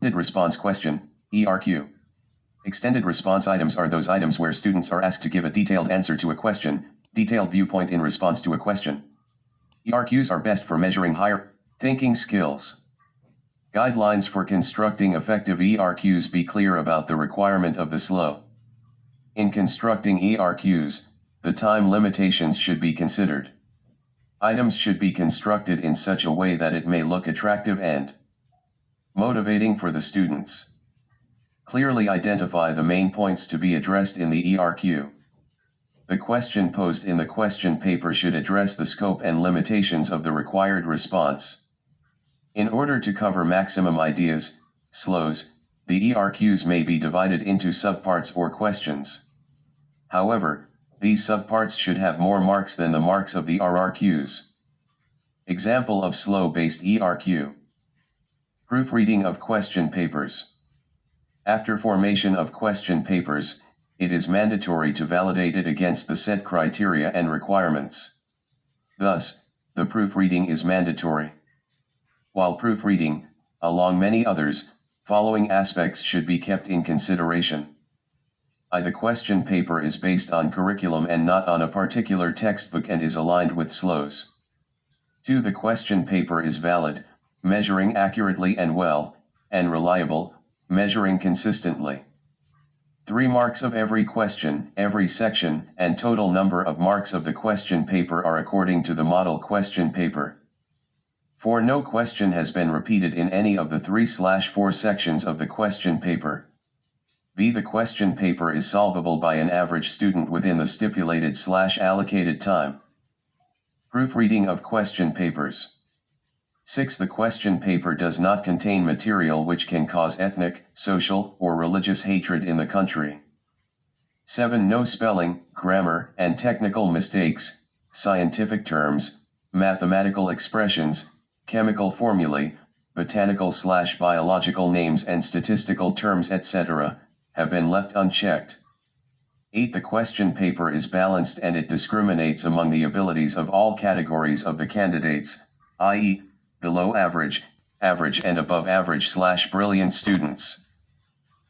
Extended response question, ERQ. Extended response items are those items where students are asked to give a detailed answer to a question, detailed viewpoint in response to a question. ERQs are best for measuring higher thinking skills. Guidelines for constructing effective ERQs. Be clear about the requirement of the SLO. In constructing ERQs, the time limitations should be considered. Items should be constructed in such a way that it may look attractive and motivating for the students. Clearly identify the main points to be addressed in the ERQ. The question posed in the question paper should address the scope and limitations of the required response. In order to cover maximum ideas, SLOs, the ERQs may be divided into subparts or questions. However, these subparts should have more marks than the marks of the RRQs. Example of SLO-based ERQ. Proofreading of question papers. After formation of question papers, it is mandatory to validate it against the set criteria and requirements. Thus, the proofreading is mandatory. While proofreading, along many others, following aspects should be kept in consideration. The question paper is based on curriculum and not on a particular textbook and is aligned with SLOs. 2. The question paper is valid, measuring accurately and well, and reliable, measuring consistently. 3 marks of every question, every section, and total number of marks of the question paper are according to the model question paper. 4. No question has been repeated in any of the 3/4 sections of the question paper. B. The question paper is solvable by an average student within the stipulated/allocated time. Proofreading of question papers. 6. The question paper does not contain material which can cause ethnic, social, or religious hatred in the country. 7. No spelling, grammar, and technical mistakes, scientific terms, mathematical expressions, chemical formulae, botanical/biological names and statistical terms etc., have been left unchecked. 8. The question paper is balanced and it discriminates among the abilities of all categories of the candidates, i.e., below average, average and above average/brilliant students.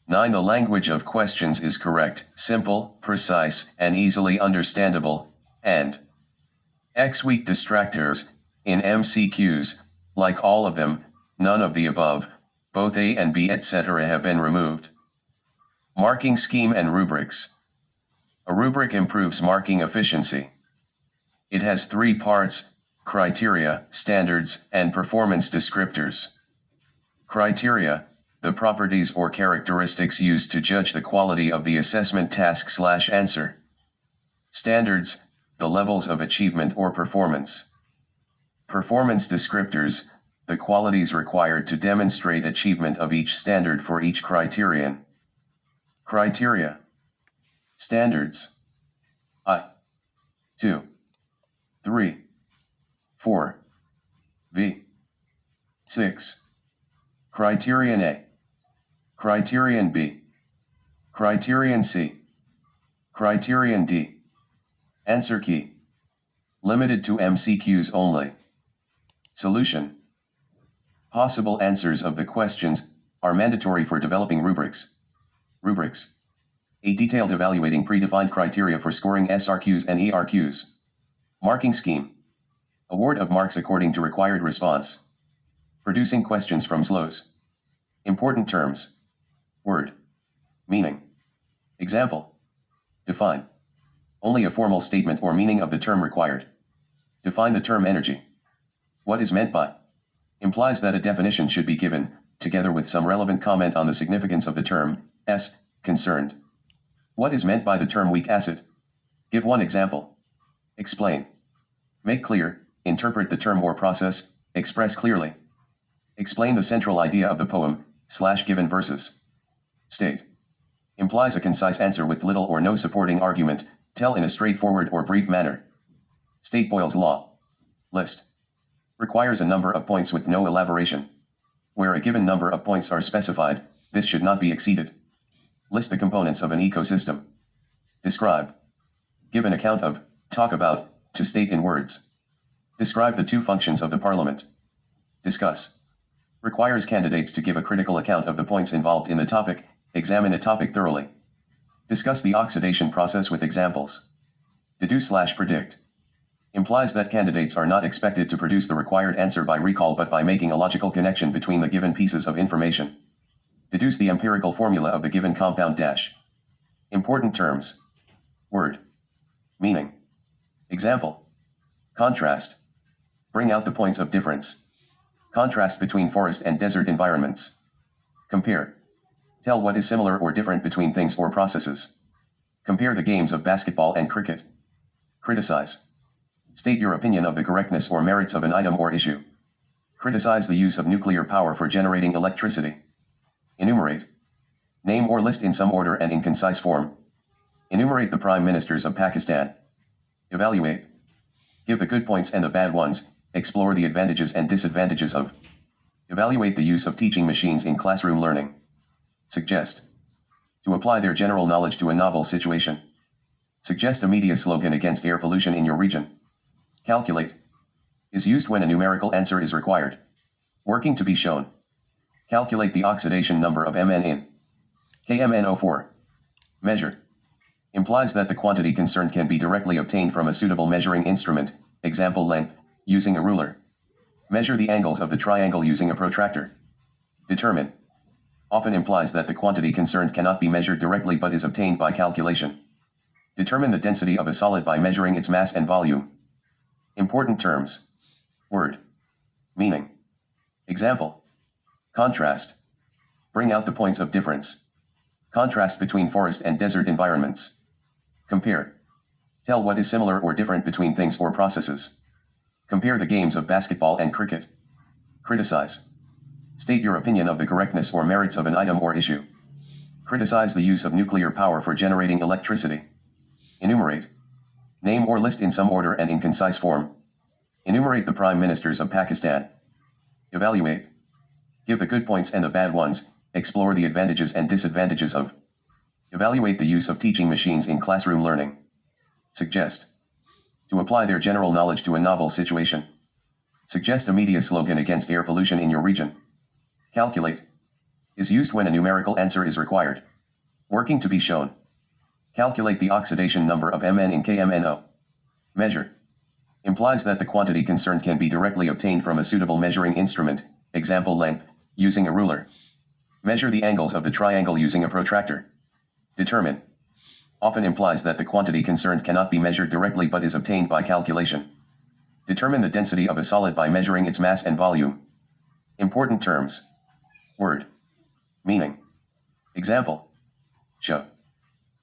9. The language of questions is correct, simple, precise, and easily understandable, and weak distractors. In MCQs, like all of them, none of the above, both A and B etc. have been removed. Marking scheme and rubrics. A rubric improves marking efficiency. It has 3 parts: criteria, standards, and performance descriptors. Criteria, the properties or characteristics used to judge the quality of the assessment task/answer. Standards, the levels of achievement or performance. Performance descriptors, the qualities required to demonstrate achievement of each standard for each criterion. Criteria. Standards. 2, 3, 4. V. 6. Criterion A. Criterion B. Criterion C. Criterion D. Answer key. Limited to MCQs only. Solution. Possible answers of the questions are mandatory for developing rubrics. Rubrics. A detailed evaluating predefined criteria for scoring SRQs and ERQs. Marking scheme. Award of marks according to required response. Producing questions from SLOs. Important terms. Word. Meaning. Example. Define. Only a formal statement or meaning of the term required. Define the term energy. What is meant by. Implies that a definition should be given, together with some relevant comment on the significance of the term, concerned. What is meant by the term weak acid? Give one example. Explain. Make clear, interpret the term or process, express clearly. Explain the central idea of the poem, /given verses. State. Implies a concise answer with little or no supporting argument, tell in a straightforward or brief manner. State Boyle's law. List. Requires a number of points with no elaboration. Where a given number of points are specified, this should not be exceeded. List the components of an ecosystem. Describe. Give an account of, talk about, to state in words. Describe the 2 functions of the parliament. Discuss. Requires candidates to give a critical account of the points involved in the topic, examine a topic thoroughly. Discuss the oxidation process with examples. Deduce/predict. Implies that candidates are not expected to produce the required answer by recall but by making a logical connection between the given pieces of information. Deduce the empirical formula of the given compound dash. Important terms. Word. Meaning. Example. Contrast. Bring out the points of difference. Contrast between forest and desert environments. Compare. Tell what is similar or different between things or processes. Compare the games of basketball and cricket. Criticize. State your opinion of the correctness or merits of an item or issue. Criticize the use of nuclear power for generating electricity. Enumerate. Name or list in some order and in concise form. Enumerate the prime ministers of Pakistan. Evaluate. Give the good points and the bad ones, explore the advantages and disadvantages of. Evaluate the use of teaching machines in classroom learning. Suggest. To apply their general knowledge to a novel situation. Suggest a media slogan against air pollution in your region. Calculate. Is used when a numerical answer is required. Working to be shown. Calculate the oxidation number of Mn in KMnO4. Measure. Implies that the quantity concerned can be directly obtained from a suitable measuring instrument, example length, using a ruler. Measure the angles of the triangle using a protractor. Determine. Often implies that the quantity concerned cannot be measured directly but is obtained by calculation. Determine the density of a solid by measuring its mass and volume. Important terms. Word. Meaning. Example. Contrast. Bring out the points of difference. Contrast between forest and desert environments. Compare. Tell what is similar or different between things or processes. Compare the games of basketball and cricket. Criticize. State your opinion of the correctness or merits of an item or issue. Criticize the use of nuclear power for generating electricity. Enumerate. Name or list in some order and in concise form. Enumerate the prime ministers of Pakistan. Evaluate. Give the good points and the bad ones, explore the advantages and disadvantages of. Evaluate the use of teaching machines in classroom learning. Suggest. To apply their general knowledge to a novel situation. Suggest a media slogan against air pollution in your region. Calculate. Is used when a numerical answer is required. Working to be shown. Calculate the oxidation number of Mn in KMnO. Measure. Implies that the quantity concerned can be directly obtained from a suitable measuring instrument, example length, using a ruler. Measure the angles of the triangle using a protractor. Determine. Often implies that the quantity concerned cannot be measured directly but is obtained by calculation. Determine the density of a solid by measuring its mass and volume. Important terms. Word. Meaning. Example. Show.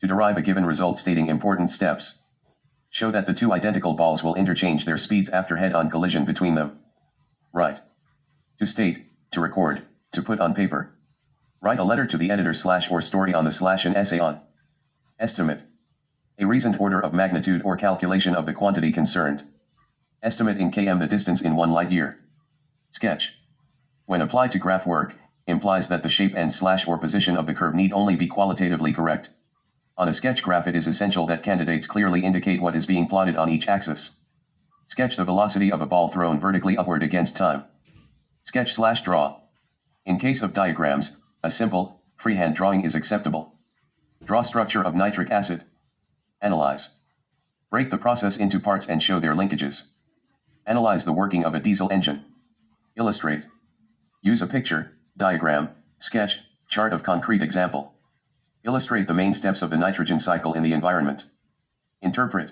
To derive a given result stating important steps. Show that the two identical balls will interchange their speeds after head-on collision between them. Write. To state, to record, to put on paper. Write a letter to the editor / or story on the / an essay on. Estimate. A reasoned order of magnitude or calculation of the quantity concerned. Estimate in km the distance in 1 light year. Sketch. When applied to graph work, implies that the shape and / or position of the curve need only be qualitatively correct. On a sketch graph it is essential that candidates clearly indicate what is being plotted on each axis. Sketch the velocity of a ball thrown vertically upward against time. Sketch / draw. In case of diagrams, a simple, freehand drawing is acceptable. Draw structure of nitric acid. Analyze. Break the process into parts and show their linkages. Analyze the working of a diesel engine. Illustrate. Use a picture, diagram, sketch, chart of concrete example. Illustrate the main steps of the nitrogen cycle in the environment. Interpret.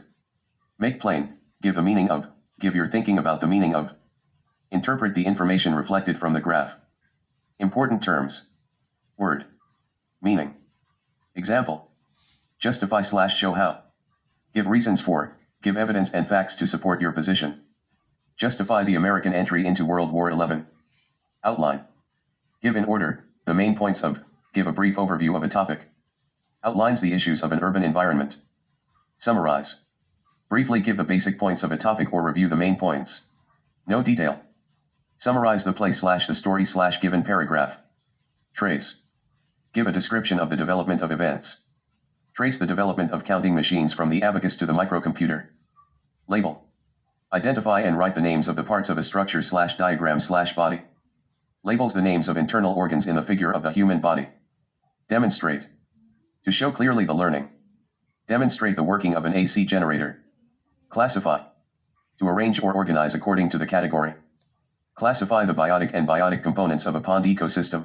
Make plain, give the meaning of, give your thinking about the meaning of. Interpret the information reflected from the graph. Important terms. Word. Meaning. Example. Justify / show how. Give reasons for, give evidence and facts to support your position. Justify the American entry into World War XI. Outline. Give in order, the main points of, give a brief overview of a topic. Outlines the issues of an urban environment. Summarize. Briefly give the basic points of a topic or review the main points. No detail. Summarize the play / the story / given paragraph. Trace. Give a description of the development of events. Trace the development of counting machines from the abacus to the microcomputer. Label. Identify and write the names of the parts of a structure / diagram / body. Labels the names of internal organs in the figure of the human body. Demonstrate. To show clearly the learning. Demonstrate the working of an AC generator. Classify. To arrange or organize according to the category. Classify the biotic and biotic components of a pond ecosystem.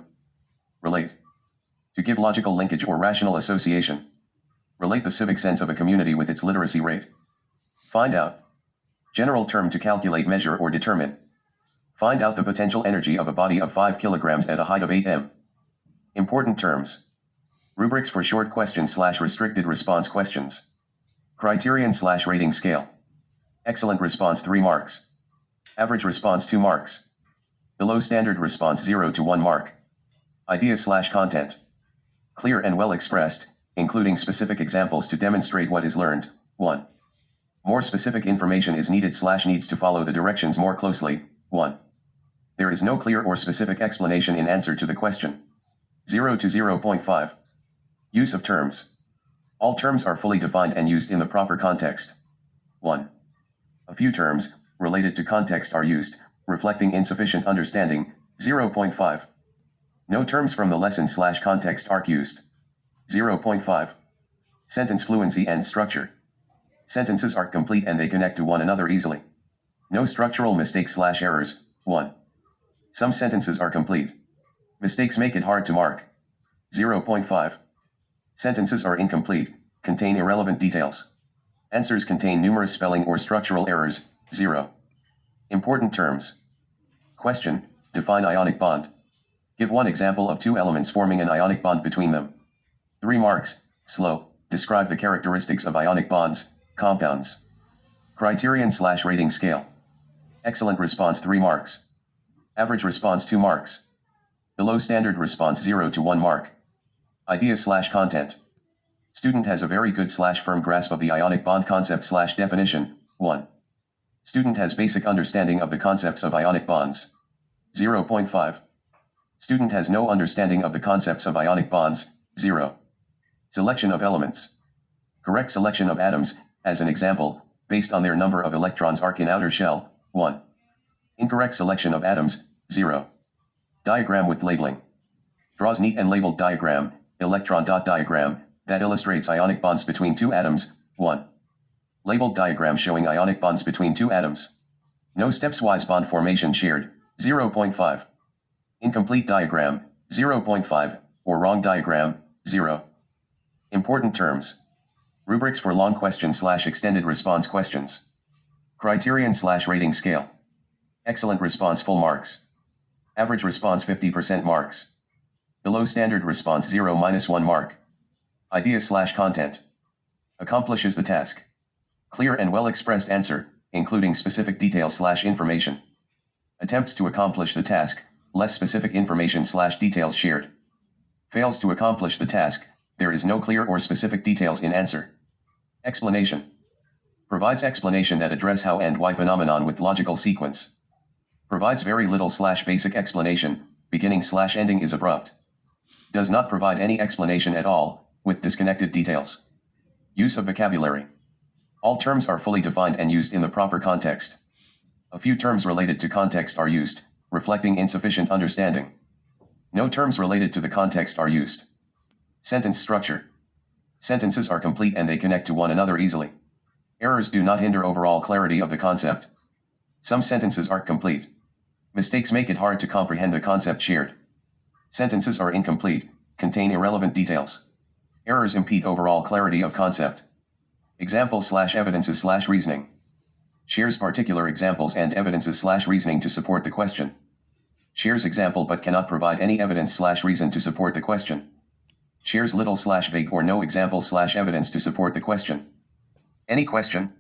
Relate. To give logical linkage or rational association. Relate the civic sense of a community with its literacy rate. Find out. General term to calculate, measure, or determine. Find out the potential energy of a body of 5 kilograms at a height of 8 m. Important terms. Rubrics for short question/restricted response questions. Criterion/rating scale. Excellent response 3 marks. Average response 2 marks. Below standard response 0 to 1 mark. Idea/content. Clear and well expressed, including specific examples to demonstrate what is learned. 1. More specific information is needed/needs to follow the directions more closely. 1. There is no clear or specific explanation in answer to the question. 0 to 0.5. Use of terms. All terms are fully defined and used in the proper context. 1. A few terms, related to context are used, reflecting insufficient understanding. 0.5. No terms from the lesson/context are used. 0.5. Sentence fluency and structure. Sentences are complete and they connect to one another easily. No structural mistakes/errors. 1. Some sentences are complete. Mistakes make it hard to mark. 0.5. Sentences are incomplete, contain irrelevant details. Answers contain numerous spelling or structural errors. 0. Important terms. Question: define ionic bond. Give one example of two elements forming an ionic bond between them. 3 marks. SLO. Describe the characteristics of ionic bonds, compounds. Criterion/rating scale. Excellent response 3 marks. Average response 2 marks. Below standard response 0 to 1 mark. Idea/content. Student has a very good/firm grasp of the ionic bond concept/definition. 1. Student has basic understanding of the concepts of ionic bonds. 0.5. Student has no understanding of the concepts of ionic bonds. 0. Selection of elements. Correct selection of atoms, as an example, based on their number of electrons arc in outer shell. 1. Incorrect selection of atoms. 0. Diagram with labeling. Draws neat and labeled diagram, electron dot diagram, that illustrates ionic bonds between two atoms. 1. Labeled diagram showing ionic bonds between two atoms. No steps-wise bond formation shared. 0.5. Incomplete diagram. 0.5, or wrong diagram. 0. Important terms. Rubrics for long question/extended response questions. Criterion/rating scale. Excellent response full marks. Average response 50% marks. Below standard response 0-1 mark. Idea/content. Accomplishes the task. Clear and well expressed answer, including specific details/information. Attempts to accomplish the task, less specific information/details shared. Fails to accomplish the task, there is no clear or specific details in answer. Explanation. Provides explanation that address how and why phenomenon with logical sequence. Provides very little/basic explanation, beginning/ending is abrupt. Does not provide any explanation at all, with disconnected details. Use of vocabulary. All terms are fully defined and used in the proper context. A few terms related to context are used, reflecting insufficient understanding. No terms related to the context are used. Sentence structure. Sentences are complete and they connect to one another easily. Errors do not hinder overall clarity of the concept. Some sentences are complete. Mistakes make it hard to comprehend the concept shared. Sentences are incomplete, contain irrelevant details. Errors impede overall clarity of concept. Examples/evidences/reasoning. Shares particular examples and evidences/reasoning to support the question. Shares example but cannot provide any evidence/reason to support the question. Shares little/vague or no example/evidence to support the question. Any question?